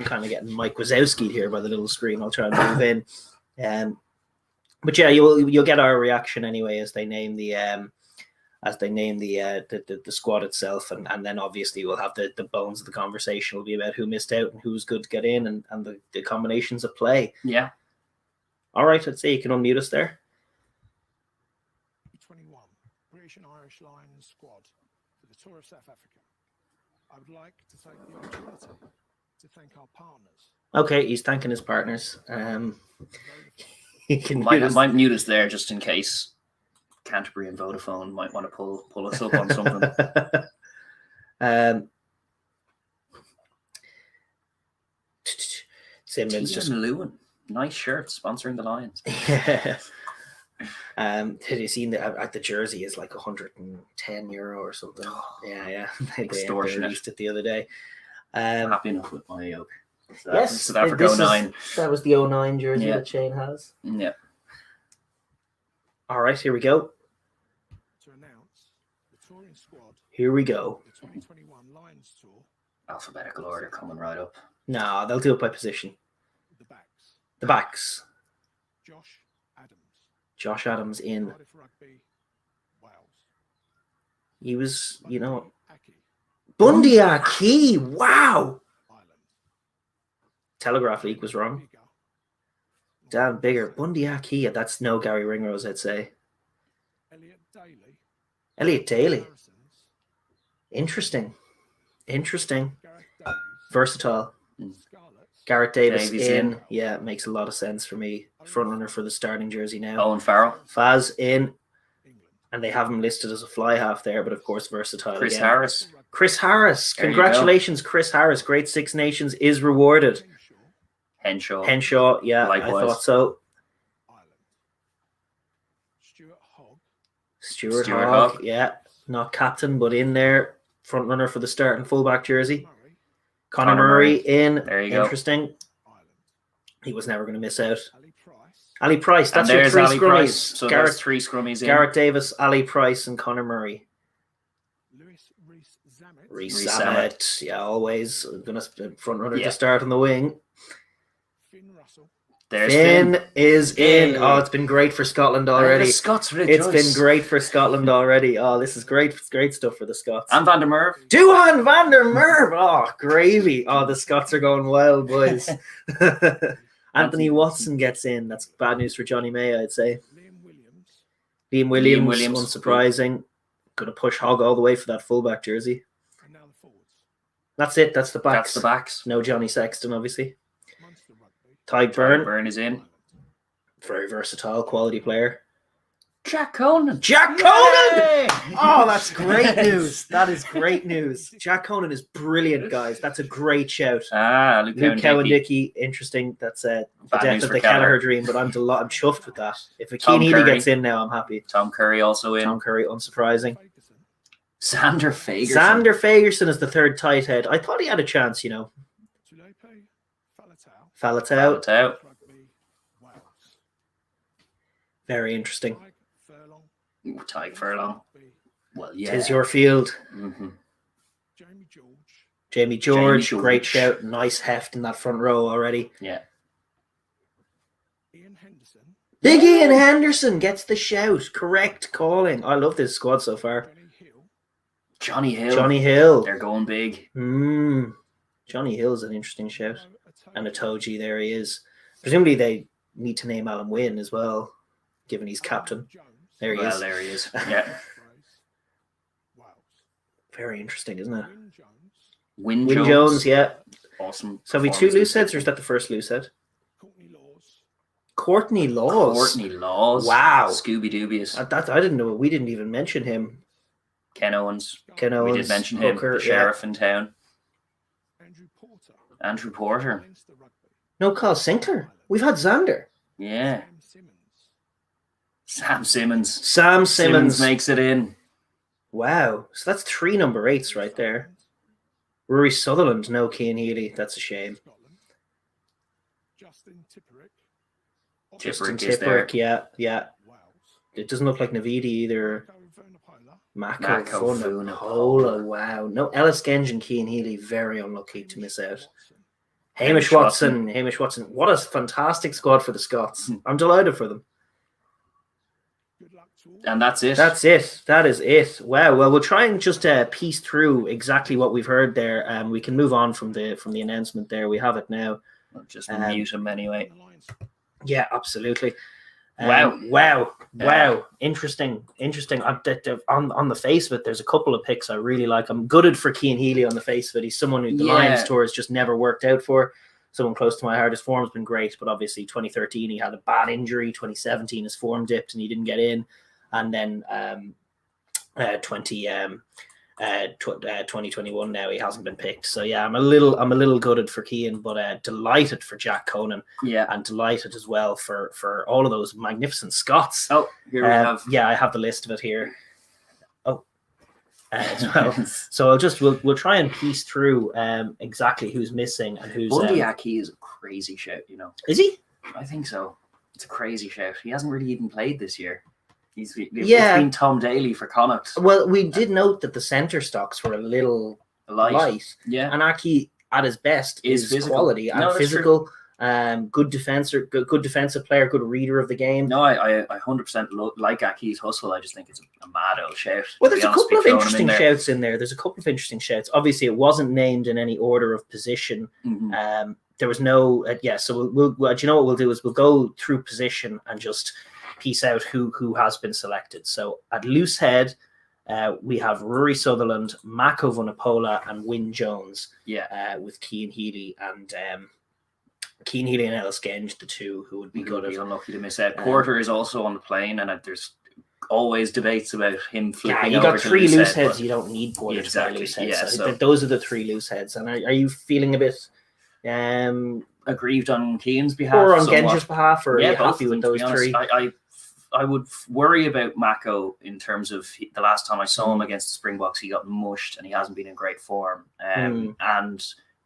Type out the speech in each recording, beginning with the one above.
kind of getting Mike Wazowski'd here by the little screen. I'll try and move in. But yeah, you'll get our reaction anyway as they name the squad itself, and then obviously we'll have the bones of the conversation will be about who missed out and who's good to get in, and the combinations of play. Yeah. All right, let's see. You can unmute us there. 21 British and Irish Lions squad for the tour of South Africa. I would like to take the opportunity to thank our partners. Okay, he's thanking his partners. He can might mute us there just in case Canterbury and Vodafone might want to pull us up on something. Simmons just Lewin. Nice shirt sponsoring the Lions. Yeah. Have you seen the jersey is like €110 or something? Yeah. They released it the other day. Happy enough with my yoke. Yes, South Africa 09. That was the 09 jersey that Shane has. Yeah. All right, here we go. To announce the touring squad. Here we go. The 2021 Lions tour. Alphabetical order coming right up. No, they'll do it by position. The backs. Josh Adams in. Rugby, Wales. He was, Bundy Aki. Wow. Telegraph League was wrong. Dan Bigger. Bundy Aki. That's no Gary Ringrose, I'd say. Elliot Daly. Interesting. Versatile. Garrett Davis in. Yeah, makes a lot of sense for me. Front runner for the starting jersey now. Owen Farrell. Faz in. And they have him listed as a fly half there, but of course versatile. Chris again. Harris. Chris Harris. Congratulations, Chris Harris. Great Six Nations is rewarded. Henshaw, yeah, likewise. I thought so. Stuart Hogg, yeah. Not captain, but in there. Front runner for the start and fullback jersey. Conor Murray in. There you go. Interesting. He was never going to miss out. Ali Price. That's your three Ali scrummies. Price. So there's three scrummies in. Garrett Davis, Ali Price, and Conor Murray. Reece Zammit. Yeah, always going to front runner to start on the wing. Finn is in. Oh, it's been great for Scotland already. The Scots it's been great for Scotland already. Oh, this is great stuff for the Scots. And Van der Merwe. Duhan Van der Merwe. Oh, gravy. Oh, the Scots are going wild, boys. Anthony Watson gets in. That's bad news for Johnny May, I'd say. Liam Williams. Unsurprising. Going to push Hogg all the way for that fullback jersey. That's it. That's the backs. No Johnny Sexton, obviously. Ty Byrne is in. Very versatile, quality player. Jack Conan! Oh, that's great news. That is great news. Jack Conan is brilliant, guys. That's a great shout. Luke Cowan-Dickey. Interesting. That's the death of the Kelleher dream, but I'm chuffed with that. If Akeem Healy gets in now, I'm happy. Tom Curry also in. Tom Curry, unsurprising. Xander Fagerson is the third tight head. I thought he had a chance, Faletau. Very interesting. Tyke Furlong. Well, yeah. Tis your field. Mm-hmm. Jamie George. Great shout. Nice heft in that front row already. Yeah. Big Ian Henderson gets the shout. Correct calling. I love this squad so far. Johnny Hill. They're going big. Johnny Hill's an interesting shout. And Itoje, there he is. Presumably they need to name Alan Wynne as well, given he's captain. There he is. There he is. Yeah. Very interesting, isn't it? Wynne Jones, yeah. Awesome. So have we two loose heads, or is that the first loose head? Courtney Laws. Wow. Scooby Doobies. I didn't know. We didn't even mention him. Ken Owens. We did mention him. The sheriff in town. Andrew Porter. No, Carl Sinclair. We've had Xander. Yeah. Sam Simmons. Simmons makes it in. Wow. So that's 3 number 8s right there. Rory Sutherland, no Cian Healy. That's a shame. Justin Tipperick, yeah. It doesn't look like Navidi either. Mako Funapola, wow. No, Ellis Genge and Cian Healy, very unlucky to miss out. Hamish Watson. What a fantastic squad for the Scots. I'm delighted for them. Good luck to all. And that's it. That is it. Wow. Well, we'll try and just piece through exactly what we've heard there. We can move on from the announcement there. We have it now. I'll just mute him anyway. The lines. Yeah, absolutely. Wow. Interesting. On the face of it, there's a couple of picks I really like. I'm gutted for Cian Healy on the face of it. He's someone who the Lions tour has just never worked out for. Someone close to my heart. His form's been great, but obviously 2013 he had a bad injury. 2017 his form dipped and he didn't get in, and then 2021 now he hasn't been picked. So yeah, I'm a little gutted for Cian, but delighted for Jack Conan. Yeah, and delighted as well for all of those magnificent Scots. Oh, here we have. Yeah, I have the list of it here. As well. So we'll try and piece through exactly who's missing and who's. Bundyaki is a crazy shout, you know. Is he? I think so. It's a crazy shout. He hasn't really even played this year. It's been Tom Daly for Connacht. Well, we did note that the centre stocks were a little light. Yeah. And Aki, at his best, is physical. Quality and physical. Good defensive player, good reader of the game. No, I 100% like Aki's hustle. I just think it's a mad old shout. Well, there's a couple of interesting shouts in there. Obviously, it wasn't named in any order of position. Mm-hmm. There was no So we'll do you know what we'll do is we'll go through position and just piece out who has been selected. So at loose head, we have Rory Sutherland, Mako Vunipola, and Wyn Jones. Yeah, with Cian Healy and Ellis Genge, the two who would be good. Be unlucky to miss out. Porter is also on the plane, and there's always debates about him flipping. Yeah, you got three loose heads. But You don't need Porter to play loose heads. Yeah, so those are the three loose heads. And are you feeling a bit aggrieved on Cian's behalf, or on Genge's behalf, or are you both happy with those three? I would worry about Mako in terms of the last time I saw him against the Springboks, he got mushed and he hasn't been in great form. And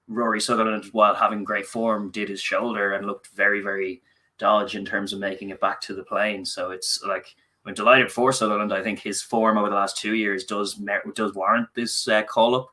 Rory Sutherland, while having great form, did his shoulder and looked very, very dodgy in terms of making it back to the plane. So it's like, I'm delighted for Sutherland. I think his form over the last 2 years does warrant this call up.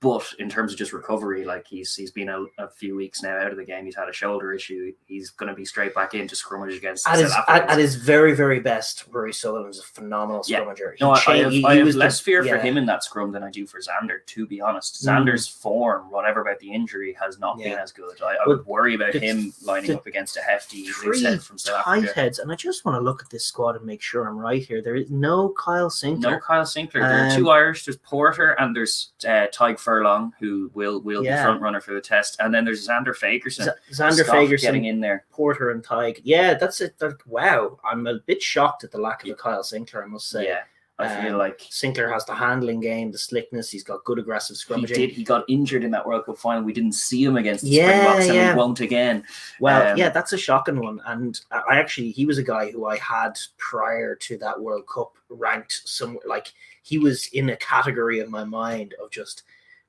But in terms of just recovery, like he's been a few weeks now out of the game. He's had a shoulder issue. He's going to be straight back into scrummage against South Africa. At his very, very best, Rory Sutherland is a phenomenal scrummager. No, I have less fear for him in that scrum than I do for Xander, to be honest. Xander's form, whatever about the injury, has not been as good. I would worry about him lining up against a hefty loose head from South Africa. Heads, and I just want to look at this squad and make sure I'm right here. There is no Kyle Sinclair. There are two Irish. There's Porter and there's Tyg Furlong, who will be front runner for the test, and then there's Xander Fagerson. Fagerson getting in there. Porter and Tyg. Yeah, that's it. Wow, I'm a bit shocked at the lack of a Kyle Sinclair, I must say. Yeah, I feel like Sinclair has the handling game, the slickness. He's got good aggressive scrummaging. He got injured in that World Cup final. We didn't see him against the Springboks, and we won't again. Well, that's a shocking one. And he was a guy who I had prior to that World Cup ranked somewhere. Like, he was in a category in my mind of just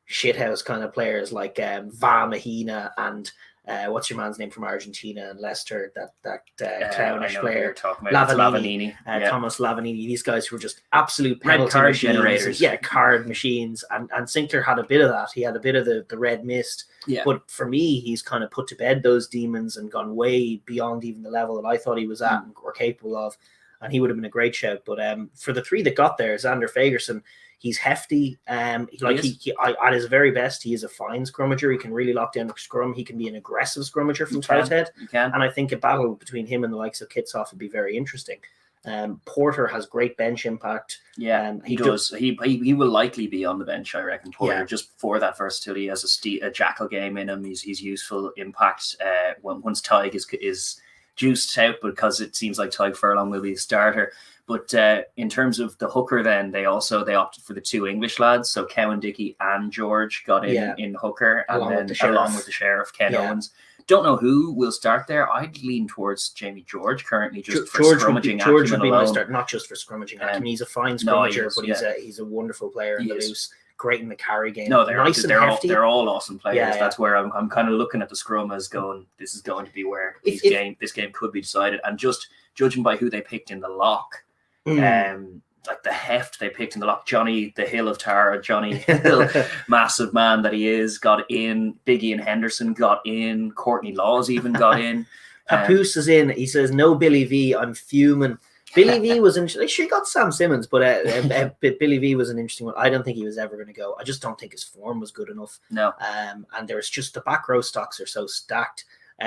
shithouse kind of players like Va Mahina and what's your man's name from Argentina and Leicester, that clownish player, Lavanini. Thomas Lavanini. These guys who were just absolute red card generators. Card machines. And Sinclair had a bit of that. He had a bit of the red mist. Yeah. But for me, he's kind of put to bed those demons and gone way beyond even the level that I thought he was at or capable of. And he would have been a great shout. But for the three that got there, Xander Fagerson, he's hefty. At his very best, he is a fine scrummager. He can really lock down the scrum. He can be an aggressive scrummager from tight head. And I think a battle between him and the likes of Kitsoff would be very interesting. Porter has great bench impact. Yeah, he does. He will likely be on the bench, I reckon. Porter, just for that versatility, has a jackal game in him. He's useful impact. Once Tyg is juiced out, because it seems like Tyg Furlong will be a starter. But in terms of the hooker, then they opted for the two English lads. So Cowan Dickey and George got in hooker, and along with the sheriff, Ken Owens. Don't know who will start there. I'd lean towards Jamie George currently, just for scrummaging. George would be my start, not just for scrummaging. He's a fine scrummager, but he's a wonderful player in the loose. Great in the carry game. No, they're all awesome players. Yeah. That's where I'm kind of looking at the scrum as going, this is going to be where this game could be decided. And just judging by who they picked in the lock, like the heft they picked in the lock. Johnny, the Hill of Tara, Johnny Hill, massive man that he is, got in. Big Ian Henderson got in. Courtney Laws even got in. Papoose is in. He says, no Billy V, I'm fuming. Billy V was interesting. She got Sam Simmons, but Billy V was an interesting one. I don't think he was ever going to go. I just don't think his form was good enough. No. And there's just the back row stocks are so stacked.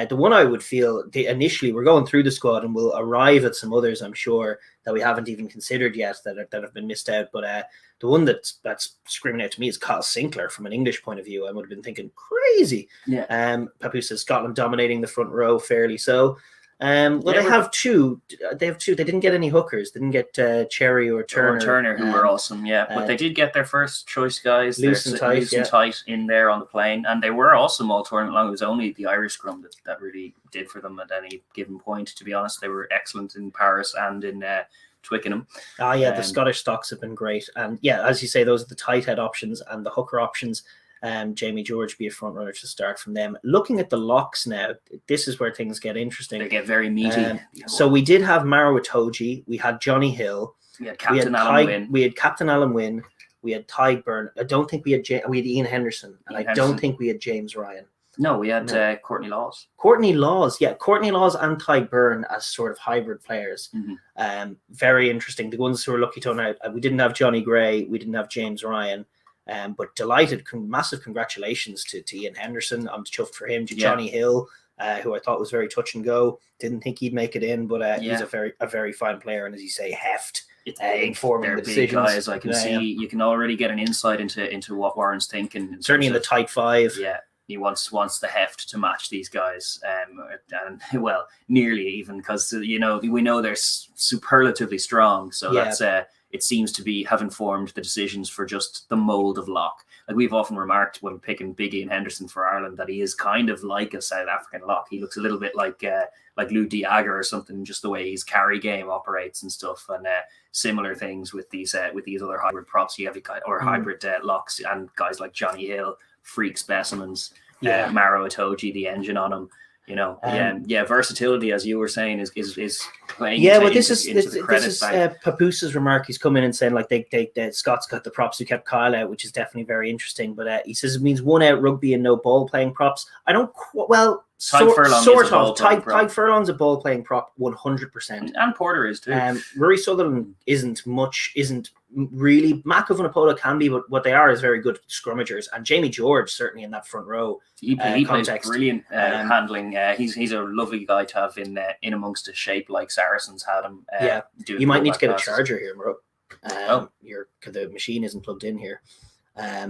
The one I would feel initially, we're going through the squad and we'll arrive at some others, I'm sure, that we haven't even considered yet that have been missed out. But the one that's screaming out to me is Kyle Sinclair from an English point of view. I would have been thinking crazy. Yeah. Papoose says Scotland dominating the front row fairly so. They have two. They didn't get any hookers. They didn't get Cherry or Turner. Who were awesome, yeah. But they did get their first choice guys. Loose and tight in there on the plane. And they were awesome all tournament long. It was only the Irish scrum that really did for them at any given point, to be honest. They were excellent in Paris and in Twickenham. The Scottish stocks have been great. And yeah, as you say, those are the tight head options and the hooker options. Jamie George be a front runner to start from them. Looking at the locks now, this is where things get interesting. They get very meaty. So we did have Maro Itoje, we had Johnny Hill, we had Captain Alan Wynne. We had Captain Alan Wynne, we had Tadhg Byrne. I don't think we had Ian Henderson, and I don't think we had James Ryan. No, we had Courtney Laws. Courtney Laws and Tadhg Byrne as sort of hybrid players. Mm-hmm. Very interesting. The ones who were lucky to turn out. We didn't have Johnny Gray, we didn't have James Ryan. But delighted, massive congratulations to Ian Henderson. I'm chuffed for him. To Johnny Hill, who I thought was very touch and go. Didn't think he'd make it in, but he's a very fine player. And as you say, heft. Informing the decisions. Guys, I can see you can already get an insight into what Warren's thinking. Certainly in the tight five. Yeah, he wants the heft to match these guys, and well, nearly even because we know they're superlatively strong. So that's it seems to be have informed the decisions for just the mold of lock. Like we've often remarked when picking Big Ian Henderson for Ireland that he is kind of like a South African lock. He looks a little bit like Lou Diaga or something, just the way his carry game operates and stuff. And similar things with these other hybrid props. You have hybrid locks and guys like Johnny Hill, freak specimens. Maro Itoje, the engine on him. Versatility, as you were saying, is playing. This is Papoose's remark. He's come in and saying like they Scott's got the props who kept Kyle out, which is definitely very interesting. But he says it means one out rugby and no ball playing props. I don't Tadhg Furlong's a ball playing prop 100%, and Porter is too. Rory Sutherland isn't really. Mac of Vunipola can be, but what they are is very good scrummagers. And Jamie George certainly in that front row. He plays brilliant handling. He's a lovely guy to have in amongst a shape like Saracens had him. You might need to get a charger here, bro. The machine isn't plugged in here. They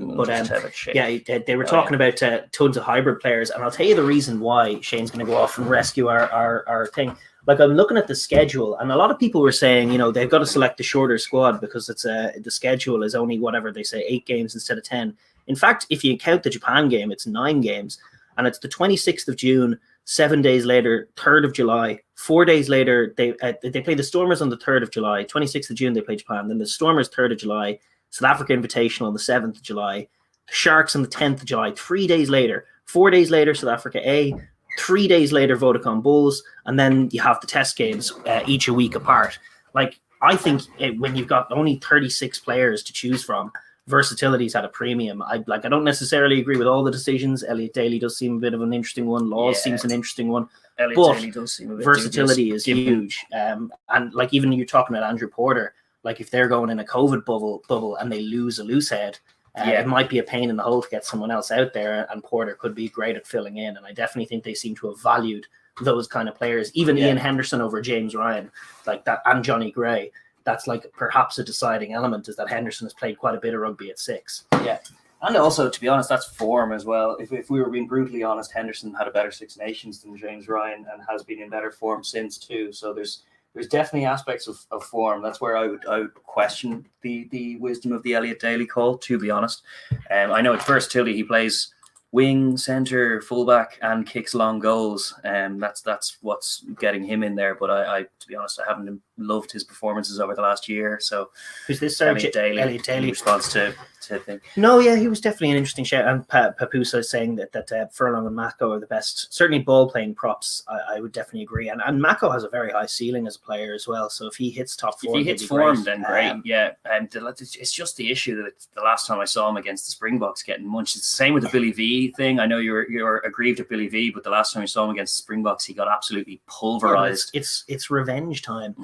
were talking about tons of hybrid players, and I'll tell you the reason why Shane's going to go off and rescue our thing. Like I'm looking at the schedule, and a lot of people were saying, they've got to select the shorter squad because it's the schedule is only whatever they say 8 games instead of 10. In fact, if you count the Japan game, it's 9 games, and it's the 26th of June. 7 days later, 3rd of July. 4 days later, they play the Stormers on the 3rd of July. 26th of June, they play Japan. Then the Stormers 3rd of July. South Africa Invitational on the 7th of July. The Sharks on the 10th of July. 3 days later. 4 days later, South Africa A. 3 days later, Vodacom Bulls. And then you have the test games each a week apart. Like, I think when you've got only 36 players to choose from, versatility's at a premium. I don't necessarily agree with all the decisions. Elliot Daly does seem a bit of an interesting one. Laws seems an interesting one. Daly does seem a bit versatility is huge. And like even you're talking about Andrew Porter, like if they're going in a COVID bubble and they lose a loose head, it might be a pain in the hole to get someone else out there, and Porter could be great at filling in. And I definitely think they seem to have valued those kind of players, even Ian Henderson over James Ryan, like that, and Johnny Gray. That's like perhaps a deciding element is that Henderson has played quite a bit of rugby at 6. Yeah. And also, to be honest, that's form as well. If we were being brutally honest, Henderson had a better Six Nations than James Ryan and has been in better form since too. So there's definitely aspects of form. That's where I would question the wisdom of the Elliot Daly call, to be honest. I know it's versatility. He plays wing, centre, fullback, and kicks long goals. That's what's getting him in there. But I to be honest, I haven't loved his performances over the last year. So Who's this? Elliot Daly. in response to thing. No, yeah, he was definitely an interesting shout. And Papusa is saying that Furlong and Mako are the best, certainly ball playing props. I would definitely agree. And Mako has a very high ceiling as a player as well. So if he hits top form, if he hits form, then great. It's just the issue that the last time I saw him against the Springboks getting munched. It's the same with the Billy V thing. I know you're aggrieved at Billy V, but the last time I saw him against the Springboks, he got absolutely pulverized. Yeah, it's revenge time.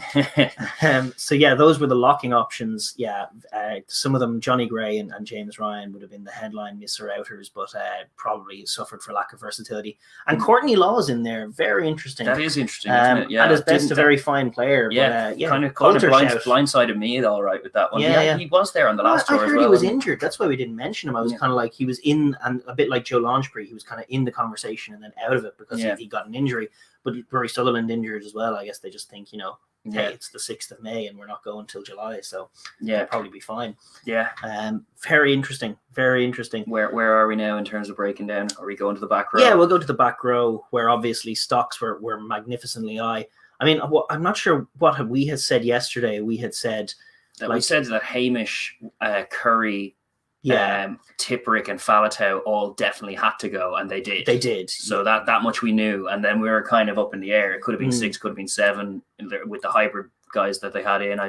So yeah, those were the locking options. Yeah, some of them, Johnny Gray and James Ryan would have been the headline misser outers, but probably suffered for lack of versatility. And Courtney Law's in there, very interesting. That is interesting, isn't it? Yeah, at his best, a very fine player. Yeah, but, kind of blindsided me all right with that one. Yeah. He was there on the last tour I as heard well. He was injured. That's why we didn't mention him. I was kind of like, he was in, and a bit like Joe Launchbury, he was kind of in the conversation and then out of it because he got an injury. But Rory Sutherland injured as well. I guess they just think, hey, it's the 6th of May and we're not going till July, so it'll probably be fine. Yeah. Very interesting. Very interesting. Where are we now in terms of breaking down? Are we going to the back row? Yeah, we'll go to the back row where obviously stocks were magnificently high. I mean, I'm not sure what we had said yesterday. We had said that we said that Hamish, Curry, Tipperick and Falatau all definitely had to go, and they did. They did. So that much we knew, and then we were kind of up in the air. It could have been 6, could have been 7 with the hybrid guys that they had in.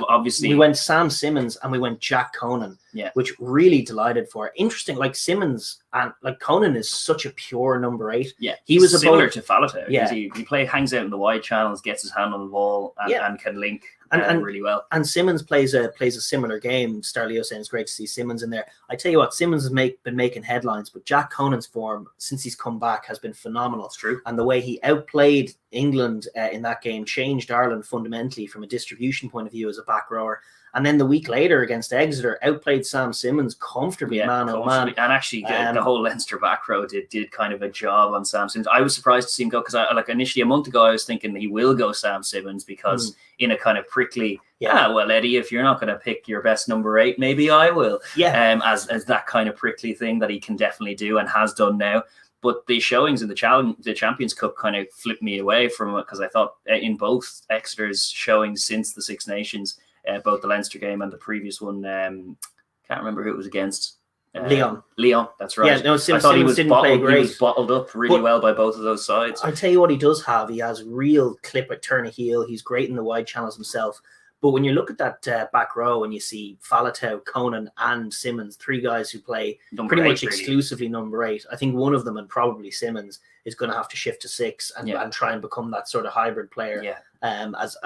Obviously we went Sam Simmons and we went Jack Conan, which really delighted for. Interesting, like Simmons and like Conan is such a pure number 8. Yeah, he was similar to Falatau. Yeah, he hangs out in the wide channels, gets his hand on the ball, and can link. And really well. And Simmons plays a similar game. Starleo saying it's great to see Simmons in there. I tell you what, Simmons has been making headlines, but Jack Conan's form since he's come back has been phenomenal. It's true. And the way he outplayed England in that game changed Ireland fundamentally from a distribution point of view as a back rower. And then the week later against Exeter, outplayed Sam Simmons comfortably, man. And actually, the whole Leinster back row did kind of a job on Sam Simmons. I was surprised to see him go because initially a month ago I was thinking he will go Sam Simmons because in a kind of prickly, well, Eddie, if you're not going to pick your best number 8, maybe I will. Yeah. As that kind of prickly thing that he can definitely do and has done now. But the showings in the Champions Cup kind of flipped me away from it because I thought in both Exeter's showings since the Six Nations, both the Leinster game and the previous one, can't remember who it was against. Leon, that's right. Yeah, no, I thought Simmons didn't play great. He was bottled up really well by both of those sides. I tell you what he does have. He has real clip at turn of heel. He's great in the wide channels himself. But when you look at that back row and you see Falatau, Conan and Simmons, 3 guys who play pretty much exclusively number 8, I think one of them, and probably Simmons, is going to have to shift to 6 and try and become that sort of hybrid player as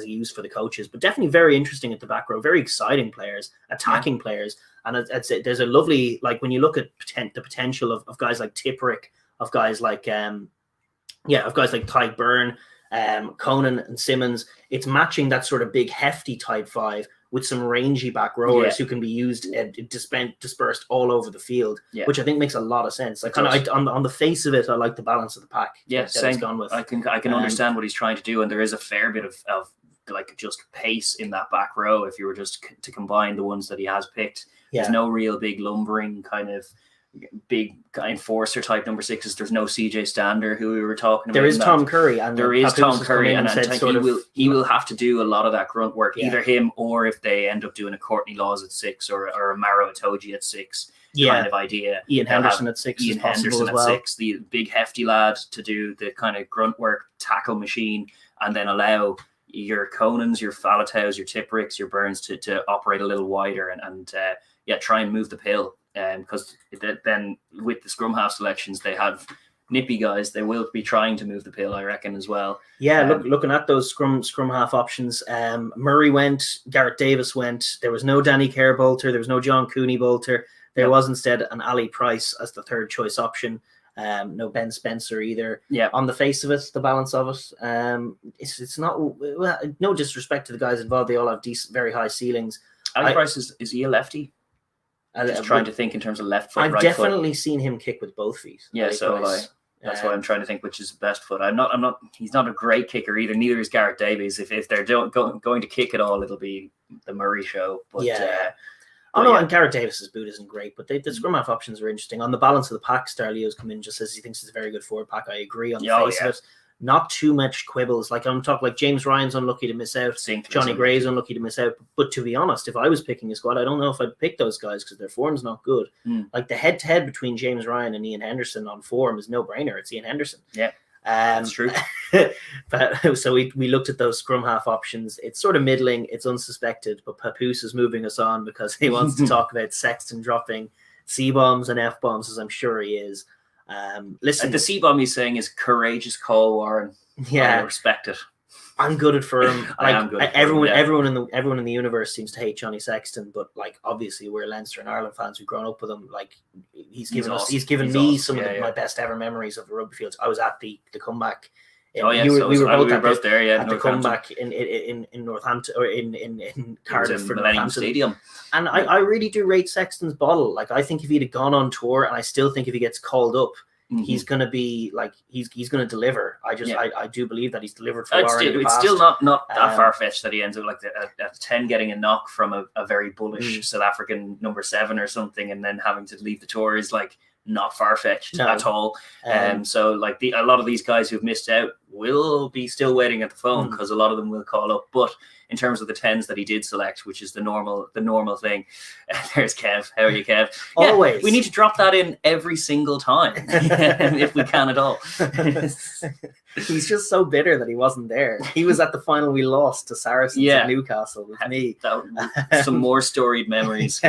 he used for the coaches. But definitely very interesting at the back row, very exciting players, attacking players. And I'd say there's a lovely, like when you look at the potential of guys like Tipperick, of guys like Tyke Byrne, Conan and Simmons, it's matching that sort of big hefty type 5 with some rangy back rowers who can be used dispersed all over the field, which I think makes a lot of sense. Like on the face of it, I like the balance of the pack. Yeah, same. Gone with. I can understand what he's trying to do, and there is a fair bit of like just pace in that back row if you were just to combine the ones that he has picked. There's no real big lumbering kind of big enforcer type number 6s. There's no CJ Stander who we were talking about. There is Tom Curry, and he will have to do a lot of that grunt work, either him or if they end up doing a Courtney Laws at 6 or a Maro Itoje at 6 kind of idea. Ian Henderson at 6 Ian Henderson at 6, the big hefty lad to do the kind of grunt work, tackle machine, and then allow your Conans, your Falataus, your Tippericks, your Burns to operate a little wider and try and move the pill. Because then with the scrum half selections, they have nippy guys. They will be trying to move the pill, I reckon, as well. Yeah, looking at those scrum half options, Murray went, Garrett Davis went. There was no Danny Kerr bolter. There was no John Cooney bolter. There was instead an Ali Price as the third choice option. No Ben Spencer either. Yeah. On the face of it, the balance of it, it's not. Well, no disrespect to the guys involved. They all have decent, very high ceilings. Ali Price is he a lefty? Just trying to think in terms of left foot, I've right definitely foot. seen him kick with both feet. Yeah, so that's why I'm trying to think which is best foot. I'm not. He's not a great kicker either. Neither is Garrett Davies. If they're going to kick it all, it'll be the Murray show. But, and Garrett Davis's boot isn't great, but the scrum half options are interesting. On the balance of the pack, Starleo's come in just says he thinks it's a very good forward pack. I agree on the face of it. not too much quibbles. Like I'm talking like James Ryan's unlucky to miss out. Johnny Gray's unlucky to miss out. But to be honest, if I was picking a squad, I don't know if I'd pick those guys because their form's not good. Like the head-to-head between James Ryan and Ian Henderson on form is no brainer. It's Ian Henderson. Yeah. That's true. But so we looked at those scrum half options. It's sort of middling. It's unsuspected, but Papoose is moving us on because he wants to talk about Sexton dropping C-bombs and F-bombs, as I'm sure he is. Listen, the C-bomb he's saying is courageous call, Warren. Yeah, I respect it. I'm good for him. I am good. Everyone in the universe seems to hate Johnny Sexton, but like obviously we're Leinster and Ireland fans. We've grown up with him. Like he's given me some of my best ever memories of the rugby fields. I was at the comeback. We were both there. Yeah, at the comeback in Northampton or in Cardiff for Millennium Stadium. And I really do rate Sexton's bottle. Like I think if he'd have gone on tour, and I still think if he gets called up, he's going to be like he's going to deliver. I do believe that he's delivered for Warren. It's still not that far fetched that he ends up like at 10 getting a knock from a very bullish South African number 7 or something, and then having to leave the tour is like not far fetched at all. So like a lot of these guys who've missed out will be still waiting at the phone because a lot of them will call up. But in terms of the 10s that he did select, which is the normal thing, there's Kev. How are you, Kev? Always. We need to drop that in every single time if we can at all. He's just so bitter that he wasn't there. He was at the final we lost to Saracens at Newcastle with me. Some more storied memories.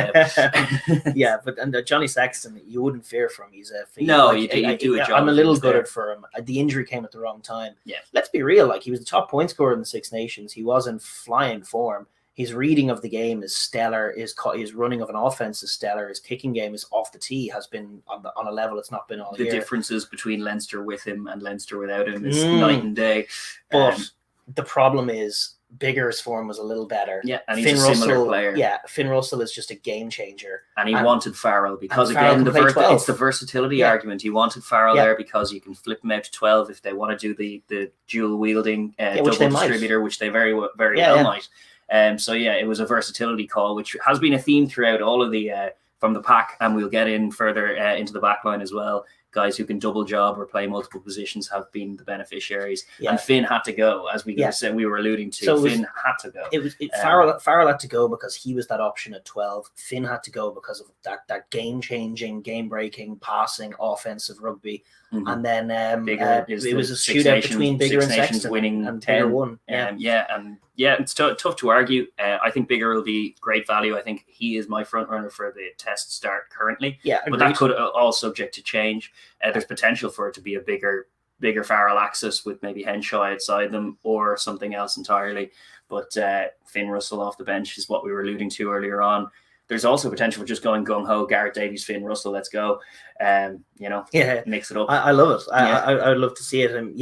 Yeah, but Johnny Sexton, you wouldn't fear for him. He's a you do a job. I'm a little gutted for him. The injury came at the wrong time. Yeah, let's be real. Like he was the top point scorer in the Six Nations. He was in flying form. His reading of the game is stellar. His running of an offense is stellar. His kicking game is off the tee has been on a level it's not been all year. The differences between Leinster with him and Leinster without him is night and day. But the problem is Bigger's form was a little better. Yeah, and he's a similar player. Yeah, Finn Russell is just a game changer. And he wanted Farrell because, again, it's the versatility argument. He wanted Farrell there because you can flip him out to 12 if they want to do the dual-wielding double distributor, which they very well might. So it was a versatility call, which has been a theme throughout all of the from the pack, and we'll get in further into the back line as well. Guys who can double job or play multiple positions have been the beneficiaries, and Finn had to game as we said we were alluding to. So Finn had to go. Farrell had to go because he was that option at 12. Finn had to go because of that game-changing, game-breaking, passing, offensive rugby. And then it was a shootout between Bigger and Sexton, winning and 10. Bigger won. It's tough to argue. I think Bigger will be great value. I think he is my front runner for the test start currently. Yeah, but that could all subject to change. There's potential for it to be a bigger Farrell axis with maybe Henshaw outside them or something else entirely. But Finn Russell off the bench is what we were alluding to earlier on. There's also potential for just going gung-ho, Garrett Davies, Finn Russell, let's go. Mix it up. I love it. I would love to see it. And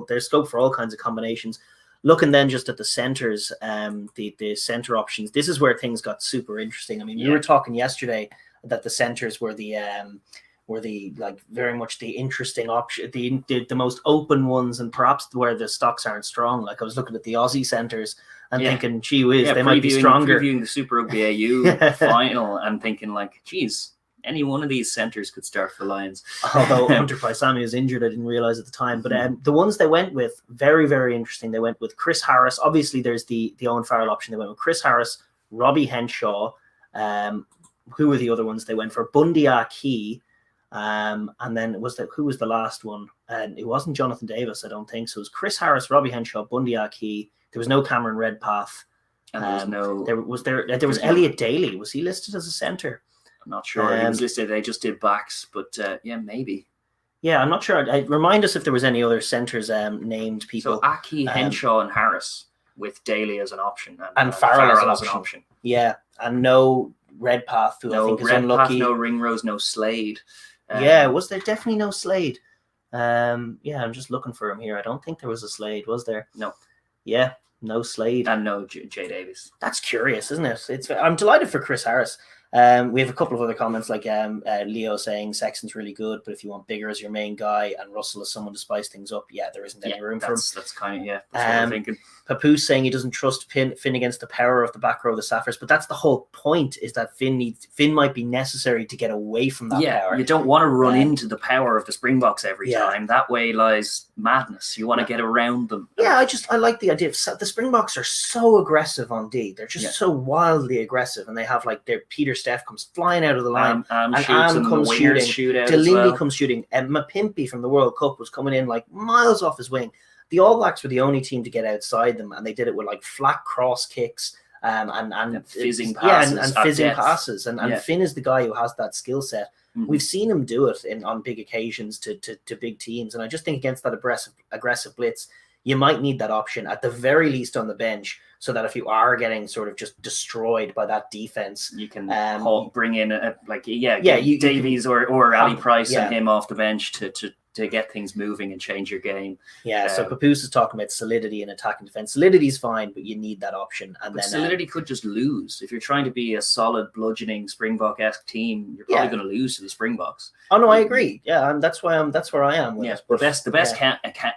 there's scope for all kinds of combinations. Looking then just at the centers, the center options, this is where things got super interesting. I mean, we were talking yesterday that the centers were the like very much the interesting option, the most open ones, and perhaps where the stocks aren't strong. Like I was looking at the Aussie centers and thinking, gee whiz, they might be stronger. Previewing the Super Rugby AU final and thinking like, geez, any one of these centers could start for Lions. Although Hunter Paisami was injured, I didn't realize at the time. But the ones they went with, very, very interesting. They went with Chris Harris. Obviously, there's the Owen Farrell option. They went with Chris Harris, Robbie Henshaw. Who were the other ones they went for? Bundy Aki. And then who was the last one? And it wasn't Jonathan Davis, I don't think. So it was Chris Harris, Robbie Henshaw, Bundy Aki. There was no Cameron Redpath. And there was Elliot Daly. Was he listed as a centre? I'm not sure. He was listed. They just did backs, but maybe. Yeah, I'm not sure. Remind us if there was any other centres named people. So Aki, Henshaw, and Harris with Daly as an option, and Farrell as an option. Yeah, and no Redpath, who I think is unlucky. No Ringrose, no Slade. Was there definitely no Slade? I'm just looking for him here. I don't think there was a Slade, was there? No. Yeah, no Slade. And no Jay Davies. That's curious, isn't it? I'm delighted for Chris Harris. We have a couple of other comments like Leo saying Sexton's really good, but if you want Bigger as your main guy and Russell as someone to spice things up, there isn't any room for him. That's kind of that's what I'm thinking. Papoose saying he doesn't trust Finn against the power of the back row of the Saffers, but that's the whole point, is that Finn might be necessary to get away from that power. You don't want to run into the power of the Springboks every time. That way lies madness. You want to get around them. Yeah, I like the idea of the Springboks are so aggressive on D. They're just so wildly aggressive, and they have like their Peter Steph comes flying out of the line, and Am comes shooting. Delindy comes shooting, and Mapimpi from the World Cup was coming in like miles off his wing. The All Blacks were the only team to get outside them, and they did it with like flat cross kicks and fizzing passes. And fizzing passes. And Finn is the guy who has that skill set. Mm-hmm. We've seen him do it on big occasions to big teams. And I just think against that aggressive blitz, you might need that option at the very least on the bench, so that if you are getting sort of just destroyed by that defense, you can bring in Davies or Ali Price and him off the bench to get things moving and change your game. Yeah, so Papoose is talking about solidity in attack and defense. Solidity is fine, but you need that option. And then solidity could just lose. If you're trying to be a solid, bludgeoning Springbok-esque team, you're probably going to lose to the Springboks. Oh no, I agree. Yeah, and that's where I am. With it. But the best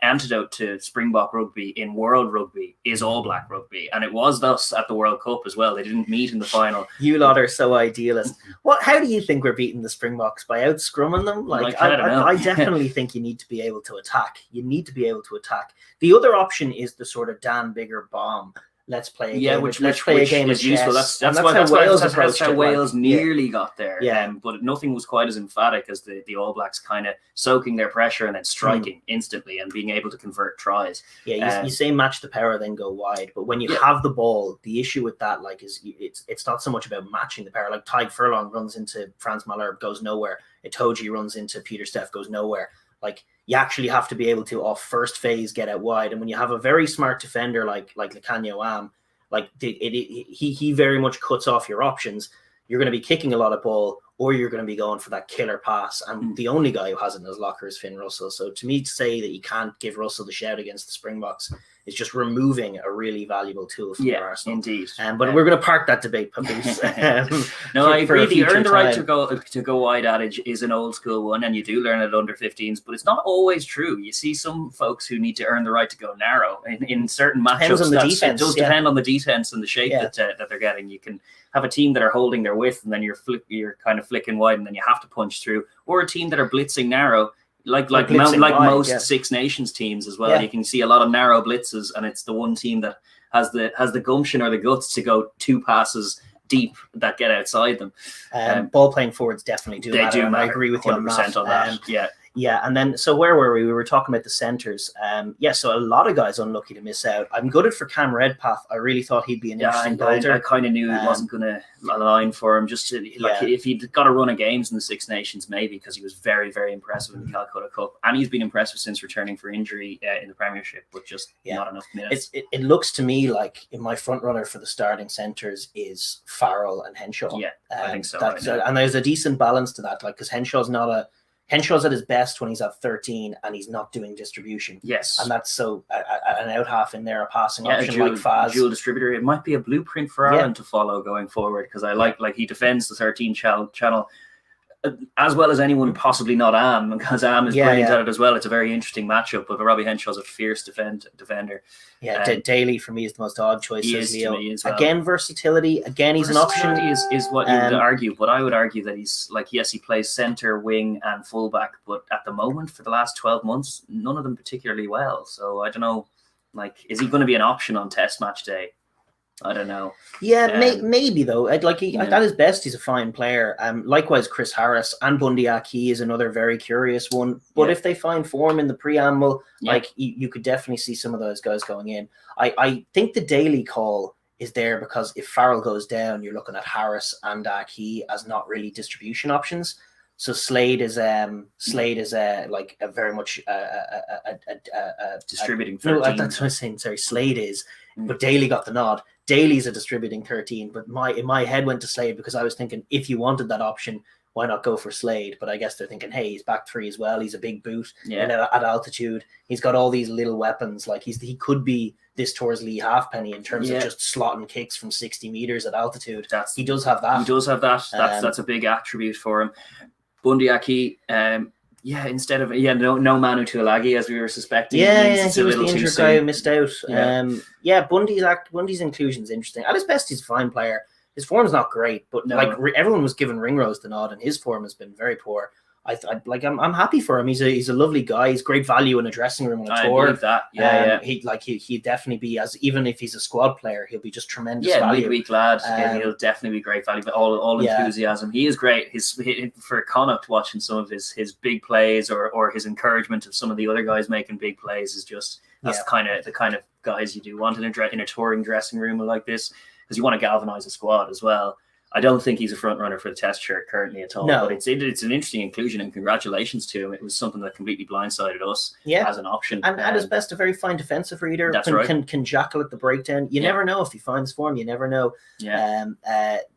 antidote to Springbok rugby in world rugby is All Black rugby, and it was thus at the World Cup as well. They didn't meet in the final. You lot are so idealist. How do you think we're beating the Springboks? By out scrumming them? I definitely think you need to be able to attack. The other option is the sort of Dan Bigger bomb. Let's play a game. Let's play a game is useful. That's how Wales nearly got there. Yeah. But nothing was quite as emphatic as the All Blacks kind of soaking their pressure and then striking instantly and being able to convert tries. Yeah, you say match the power, then go wide. But when you have the ball, the issue with that is it's not so much about matching the power. Like Tyg Furlong runs into Franz Malherbe, goes nowhere. Itoje runs into Peter Steph, goes nowhere. Like, you actually have to be able to, off first phase, get out wide. And when you have a very smart defender like Lekanyo Am, he very much cuts off your options. You're going to be kicking a lot of ball, or you're going to be going for that killer pass. And the only guy who has it in his locker is Finn Russell. So to me, to say that you can't give Russell the shout against the Springboks is just removing a really valuable tool for Arsenal. Indeed. But we're going to park that debate, Papoose. No, I agree. The earn the right to go wide adage is an old school one, and you do learn it under 15s, but it's not always true. You see some folks who need to earn the right to go narrow in certain matchups. It does depend on the defense and the shape that they're getting. You can have a team that are holding their width, and then you're kind of flicking wide, and then you have to punch through, or a team that are blitzing narrow. Like most Six Nations teams as well. Yeah. You can see a lot of narrow blitzes, and it's the one team that has the gumption or the guts to go two passes deep that get outside them. Ball playing forwards definitely do. They do matter. I agree with you 100% on that. Yeah, and then so where were we? We were talking about the centres. So a lot of guys unlucky to miss out. I'm gutted for Cam Redpath. I really thought he'd be an interesting bolter. I kind of knew it wasn't going to align for him. If he'd got a run of games in the Six Nations, maybe, because he was very, very impressive in the Calcutta Cup, and he's been impressive since returning for injury in the Premiership, but just not enough minutes. It looks to me like my front runner for the starting centres is Farrell and Henshaw. Yeah, I think so. And there's a decent balance to that, because Henshaw's at his best when he's at 13 and he's not doing distribution. Yes. And that's so an out half in there, a passing option like Faz. Dual distributor. It might be a blueprint for Ireland to follow going forward, because I like he defends the 13 channel as well as anyone, possibly not Am, because Am is brilliant at it as well. It's a very interesting matchup, but Robbie Henshaw's a fierce defender. Yeah, Daly for me is the most odd choice. He is to me as well. Again, versatility. Again, he's an option. Is what you would argue, but I would argue that he's he plays centre, wing, and fullback. But at the moment, for the last 12 months, none of them particularly well. So I don't know. Is he going to be an option on Test match day? I don't know. Yeah, maybe though. At his best, he's a fine player. Likewise, Chris Harris and Bundy Aki is another very curious one. But if they find form in the preamble, you could definitely see some of those guys going in. I think the Daly call is there because if Farrell goes down, you're looking at Harris and Aki as not really distribution options. So Slade is a very much distributing 13. No, that's what I'm saying. Sorry, Slade is, but Daly got the nod. Daly's a distributing 13, but in my head went to Slade because I was thinking if you wanted that option, why not go for Slade? But I guess they're thinking, hey, he's back 3 as well. He's a big boot Yeah. at altitude. He's got all these little weapons. Like he could be this tour's Lee Halfpenny in terms of just slotting kicks from 60 meters at altitude. He does have that. He does have that. That's a big attribute for him. Bundy Aki, instead of no Manu Tuilagi as we were suspecting. He was the injured guy who missed out. Bundy's inclusion is interesting. At his best, he's a fine player. His form's not great, but everyone was giving Ringrose the nod, and his form has been very poor. I'm happy for him. He's a lovely guy. He's great value in a dressing room on a tour. I believe that. He'd definitely be, as even if he's a squad player, he'll be just tremendous value. Midweek lad. He'll definitely be great value. But all enthusiasm. He is great. For Connacht, watching some of his big plays or his encouragement of some of the other guys making big plays is just the kind of guys you do want in a touring dressing room like this, because you want to galvanize a squad as well. I don't think he's a front runner for the Test shirt currently at all. No. But it's an interesting inclusion, and congratulations to him. It was something that completely blindsided us as an option. And at his best, a very fine defensive reader. That's can jackal at the breakdown. You never know if he finds form. You never know. Then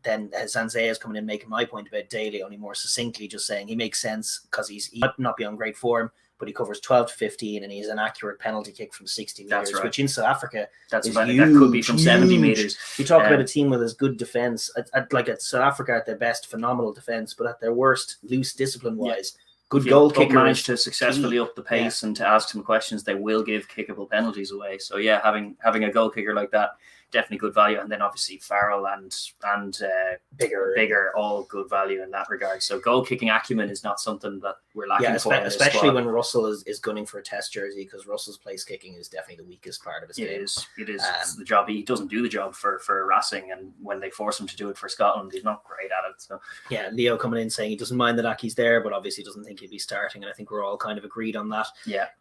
Zanzea is coming in making my point about Daly only more succinctly, just saying he makes sense because he might not be on great form, but he covers 12 to 15, and he has an accurate penalty kick from 60 meters, which in South Africa is huge. That could be from 70 meters. You talk about a team with as good defense, at South Africa at their best, phenomenal defense, but at their worst, loose discipline-wise, good goal kicker. Managed to successfully up the pace and to ask some questions. They will give kickable penalties away. So having a goal kicker like that, definitely good value. And then obviously Farrell and bigger, all good value in that regard. So goal kicking acumen is not something that we're lacking for. Especially when Russell is gunning for a Test jersey, because Russell's place kicking is definitely the weakest part of his game. It is. It's the job. He doesn't do the job for Racing, and when they force him to do it for Scotland, he's not great at it. So Leo coming in saying he doesn't mind that Aki's there, but obviously doesn't think he'll be starting, and I think we're all kind of agreed on that.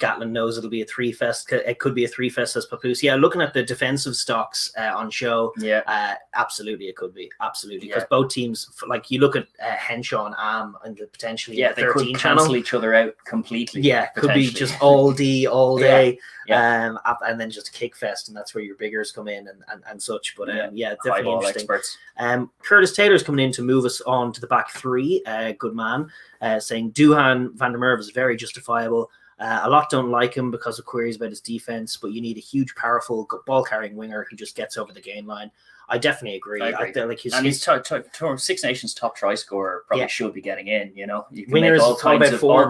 Gatland knows it'll be a 3-fest. It could be a 3-fest as Papoose. Looking at the defensive stocks on show, absolutely it could be, absolutely, because both teams, like you look at Henshaw and Am and potentially they could cancel each other out completely. Could be just all D all day, and then just a kick fest, and that's where your biggers come in and such. But definitely interesting. Experts. Curtis Taylor's coming in to move us on to the back 3. Good man, saying Duhan van der Merwe is very justifiable. A lot don't like him because of queries about his defense, but you need a huge, powerful, ball-carrying winger who just gets over the gain line. I definitely agree. He's Six Nations top try scorer, probably should be getting in. You can wingers make all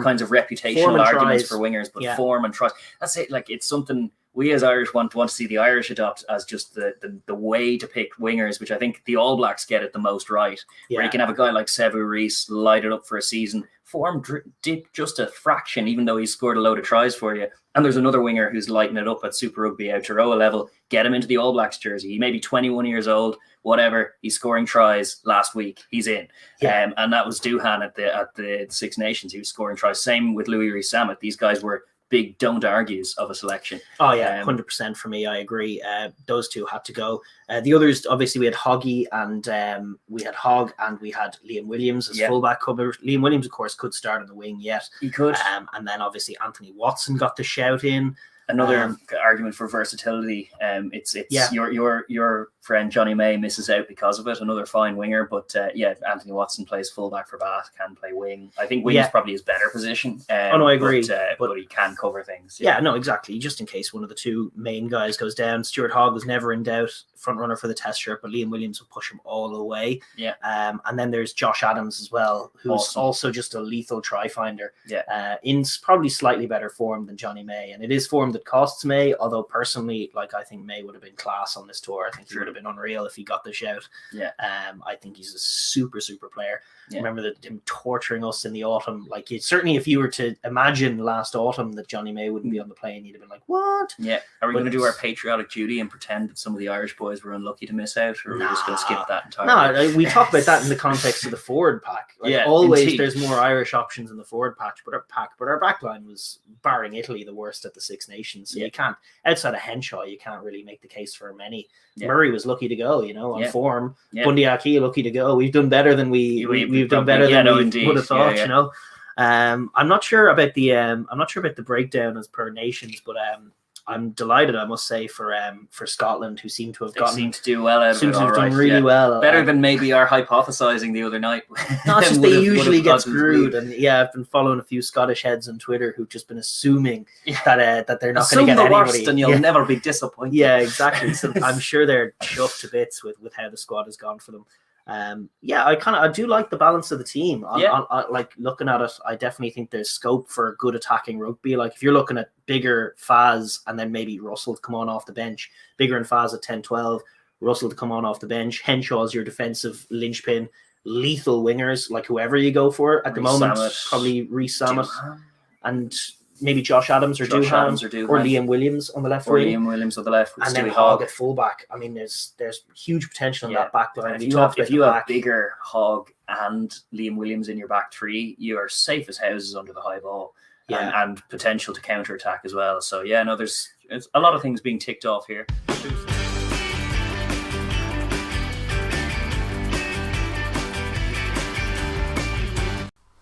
kinds of reputational arguments for wingers, but form and tries. That's it. Like, it's something we as Irish want to see the Irish adopt as just the way to pick wingers, which I think the All Blacks get it the most right. Where you can have a guy like Sevu Reece light it up for a season, form dip just a fraction, even though he's scored a load of tries for you. And there's another winger who's lighting it up at Super Rugby Aotearoa level. Get him into the All Blacks jersey. He may be 21 years old, whatever. He's scoring tries last week. He's in. And that was Duhan at the Six Nations. He was scoring tries. Same with Louis Rees-Sammet. These guys were big don't argues of a selection. 100% for me. I agree. Those two had to go. The others, obviously, we had Hoggy and we had Hogg and we had Liam Williams as fullback cover. Liam Williams, of course, could start on the wing yet. He could. And then obviously Anthony Watson got the shout in. Another argument for versatility. It's your friend Johnny May misses out because of it. Another fine winger, but Anthony Watson plays fullback for Bath, can play wing. I think wing is probably his better position. I agree. But he can cover things. Exactly. Just in case one of the two main guys goes down. Stuart Hogg was never in doubt, front runner for the Test shirt, but Liam Williams will push him all the way. And then there's Josh Adams as well, who's also just a lethal try finder. In probably slightly better form than Johnny May, and it is form that costs May, although personally, I think May would have been class on this tour. I think he would have been unreal if he got the shout. I think he's a super player. Remember him torturing us in the autumn. Certainly if you were to imagine last autumn that Johnny May wouldn't be on the plane, you'd have been like, what? Are we going to do our patriotic duty and pretend that some of the Irish boys were unlucky to miss out, or are we just going to skip that entirely? No, we talk about that in the context of the forward pack. Always indeed. There's more Irish options in the forward pack, but our back line was, barring Italy, the worst at the Six Nations. So you can't, outside of Henshaw, you can't really make the case for many. Murray was lucky to go, on form. Bundy Aki lucky to go. We've done better than we've done better than we would have thought. I'm not sure about the breakdown as per nations, but I'm delighted, I must say, for Scotland, who seem to have They seem to do well out of seem it. to have all done right, really yeah. well. Better than maybe our hypothesizing the other night. No, it's just they Would've- usually would've get caused us screwed, grief. and yeah, I've been following a few Scottish heads on Twitter who've just been assuming Yeah. that they're not going Assume to get the anybody. worst and you'll never be disappointed. Yeah, exactly. So I'm sure they're chuffed to bits with how the squad has gone for them. Yeah, I do like the balance of the team. Like looking at it, I definitely think there's scope for good attacking rugby. Like if you're looking at bigger Faz and then maybe Russell to come on off the bench, bigger and Faz at 10-12, Russell to come on off the bench, Henshaw's your defensive linchpin, lethal wingers, like whoever you go for at the moment, probably Reece Sammet and maybe Josh Adams or Doohan or Liam Williams on the left or wing. Liam Williams on the left with and then Stewie Hogg Hogg. at fullback. I mean, there's huge potential in Yeah. that back line. And if you have bigger Hogg and Liam Williams in your back three, you are safe as houses under the high ball. And potential to counter attack as well. So yeah, no, there's a lot of things being ticked off here.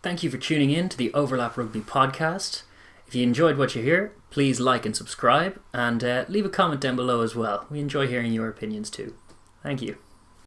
Thank you for tuning in to the Overlap Rugby podcast. If you enjoyed what you hear, please like and subscribe, and leave a comment down below as well. We enjoy hearing your opinions too. Thank you.